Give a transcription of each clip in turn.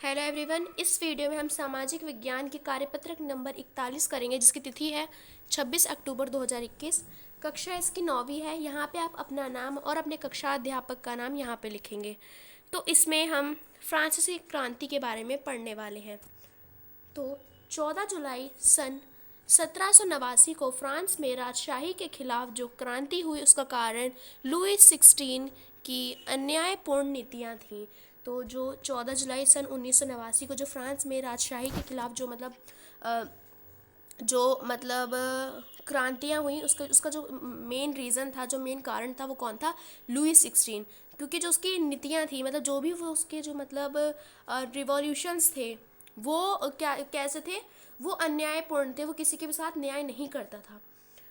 Hello everyone. इस video में हम सामाजिक विज्ञान के कार्यपत्रक नंबर 41 करेंगे, जिसकी तिथि है 26 अक्टूबर 2021। कक्षा इसकी 9वीं है। यहाँ पे आप अपना नाम और अपने कक्षा अध्यापक का नाम यहाँ पे लिखेंगे। तो इसमें हम फ्रांसीसी क्रांति के बारे में पढ़ने वाले हैं। तो 14 जुलाई सन 1789 को फ्रांस में राजशाही के खिलाफ जो क्रांति हुई, उसका कारण लुई 16 की अन्यायपूर्ण नीतियाँ थीं। तो जो 14 जुलाई सन 1989 को जो फ्रांस में राजशाही के खिलाफ क्रांतियाँ हुई, उसका जो मेन रीज़न था, जो मेन कारण था, वो कौन था? लुई 16। क्योंकि जो उसकी नीतियाँ थी, मतलब जो भी वो उसके जो रिवॉल्यूशंस थे, वो कैसे थे? वो अन्यायपूर्ण थे। वो किसी के भी साथ न्याय नहीं करता था।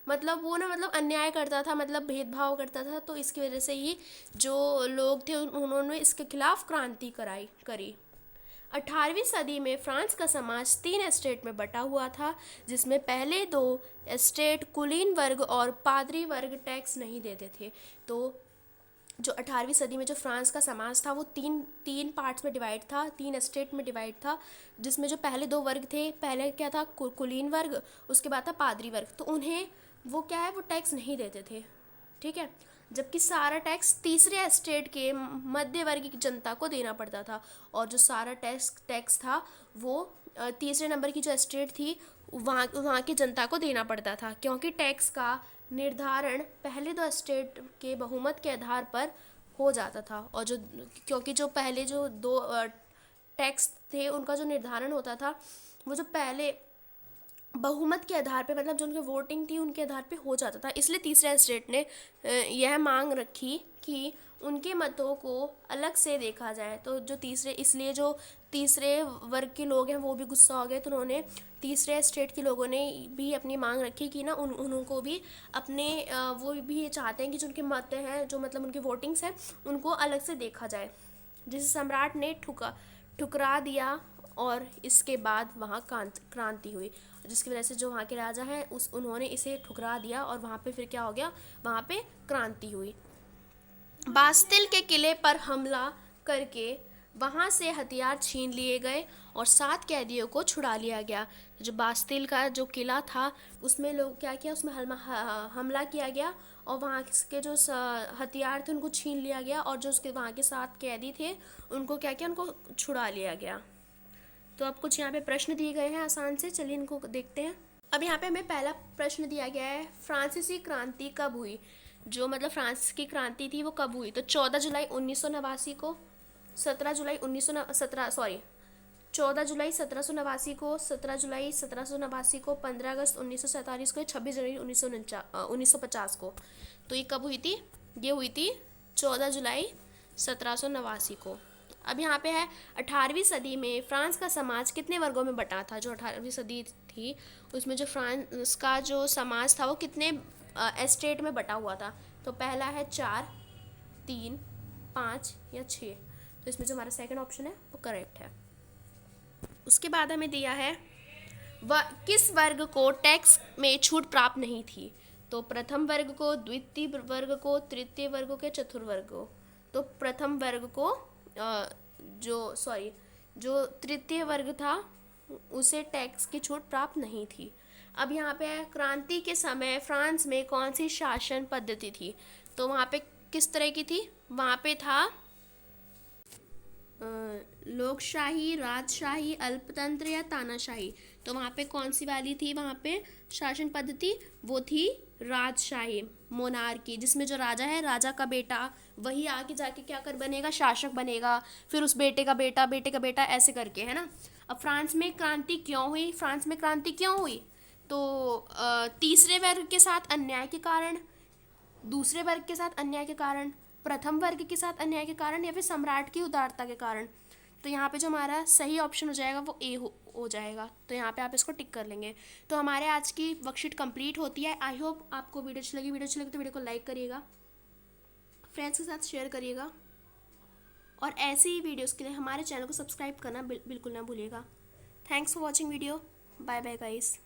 अन्याय करता था, भेदभाव करता था। तो इसकी वजह से ही जो लोग थे उन्होंने इसके खिलाफ क्रांति करी। 18वीं सदी में फ्रांस का समाज 3 एस्टेट में बटा हुआ था, जिसमें पहले 2 एस्टेट कुलीन वर्ग और पादरी वर्ग टैक्स नहीं देते थे। तो जो 18वीं सदी में जो फ्रांस का समाज था, वो तीन पार्ट्स में डिवाइड था, 3 एस्टेट में डिवाइड था, जिसमें जो पहले 2 वर्ग थे, पहले क्या था? कुलीन वर्ग, उसके बाद था पादरी वर्ग। तो उन्हें वो टैक्स नहीं देते थे, ठीक है। जबकि सारा टैक्स तीसरे एस्टेट के मध्य वर्ग की जनता को देना पड़ता था। और जो सारा टैक्स था, वो तीसरे नंबर की जो एस्टेट थी, वहाँ की जनता को देना पड़ता था, क्योंकि टैक्स का निर्धारण पहले 2 एस्टेट के बहुमत के आधार पर हो जाता था। और क्योंकि जो पहले जो 2 टैक्स थे, उनका जो निर्धारण होता था, वो जो पहले बहुमत के आधार पे, जो उनकी वोटिंग थी, उनके आधार पे हो जाता था। इसलिए तीसरे एस्टेट ने यह मांग रखी कि उनके मतों को अलग से देखा जाए। तो जो तीसरे वर्ग के लोग हैं, वो भी गुस्सा हो गए। तो उन्होंने तीसरे एस्टेट के लोगों ने भी अपनी मांग रखी कि ना उनको भी अपने वो भी ये चाहते हैं कि जो उनके मत हैं, जो उनकी वोटिंग्स हैं, उनको अलग से देखा जाए, जिसे सम्राट ने ठुकरा दिया। और इसके बाद वहाँ क्रांति हुई, जिसकी वजह से जो वहाँ के राजा हैं उन्होंने इसे ठुकरा दिया, और वहाँ पे फिर क्या हो गया? वहाँ पे क्रांति हुई। बास्तिल के किले पर हमला करके वहाँ से हथियार छीन लिए गए और 7 कैदियों को छुड़ा लिया गया। जो बास्तिल का जो किला था, उसमें लोग क्या किया? उसमें हमला किया गया और वहाँ के जो हथियार थे, उनको छीन लिया गया। और जो उसके वहाँ के 7 कैदी थे, उनको क्या किया? उनको छुड़ा लिया गया। तो अब कुछ यहाँ पे प्रश्न दिए गए हैं आसान से, चलिए इनको देखते हैं। अब यहाँ पे हमें पहला प्रश्न दिया गया है, फ्रांसीसी क्रांति कब हुई? जो फ्रांस की क्रांति थी, वो कब हुई? तो 14 जुलाई 1989 को, 14 जुलाई 1789 को, 17 जुलाई 1789 को, 15 अगस्त 1947 को, 26 जनवरी 1950 को। तो ये कब हुई थी? ये हुई थी 14 जुलाई 1789 को। अब यहाँ पे है, 18वीं सदी में फ्रांस का समाज कितने वर्गों में बटा था? जो 18वीं सदी थी, उसमें जो फ्रांस का जो समाज था, वो कितने एस्टेट में बटा हुआ था? तो पहला है 4, 3, 5 या 6। तो इसमें जो हमारा सेकंड ऑप्शन है, वो करेक्ट है। उसके बाद हमें दिया है, किस वर्ग को टैक्स में छूट प्राप्त नहीं थी? तो प्रथम वर्ग को, द्वितीय वर्ग को, तृतीय वर्ग को, चतुर्वर्ग को। तो प्रथम वर्ग को जो तृतीय वर्ग था, उसे टैक्स की छूट प्राप्त नहीं थी। अब यहाँ पे है, क्रांति के समय फ्रांस में कौन सी शासन पद्धति थी? तो वहाँ पे किस तरह की थी? वहाँ पे था लोकशाही, राजशाही, अल्पतंत्र या तानाशाही। तो वहाँ पे कौन सी वाली थी? वहाँ पे शासन पद्धति वो थी राजशाही, मोनार्की, जिसमें जो राजा है, राजा का बेटा, वही आगे जाके क्या बनेगा? शासक बनेगा। फिर उस बेटे का बेटा, बेटे का बेटा, ऐसे करके, है ना। अब फ्रांस में क्रांति क्यों हुई? फ्रांस में क्रांति क्यों हुई? तो तीसरे वर्ग के साथ अन्याय के कारण, दूसरे वर्ग के साथ अन्याय के कारण, प्रथम वर्ग के साथ अन्याय के कारण, या फिर सम्राट की उदारता के कारण। तो यहाँ पे जो हमारा सही ऑप्शन हो जाएगा, वो ए हो जाएगा। तो यहाँ पे आप इसको टिक कर लेंगे। तो हमारे आज की वर्कशीट कंप्लीट होती है। आई होप आपको वीडियो अच्छी लगी। वीडियो अच्छी लगी तो वीडियो को लाइक करिएगा, फ्रेंड्स के साथ शेयर करिएगा, और ऐसे ही वीडियोज़ के लिए हमारे चैनल को सब्सक्राइब करना बिल्कुल ना भूलिएगा। Thanks for watching video. Bye bye guys.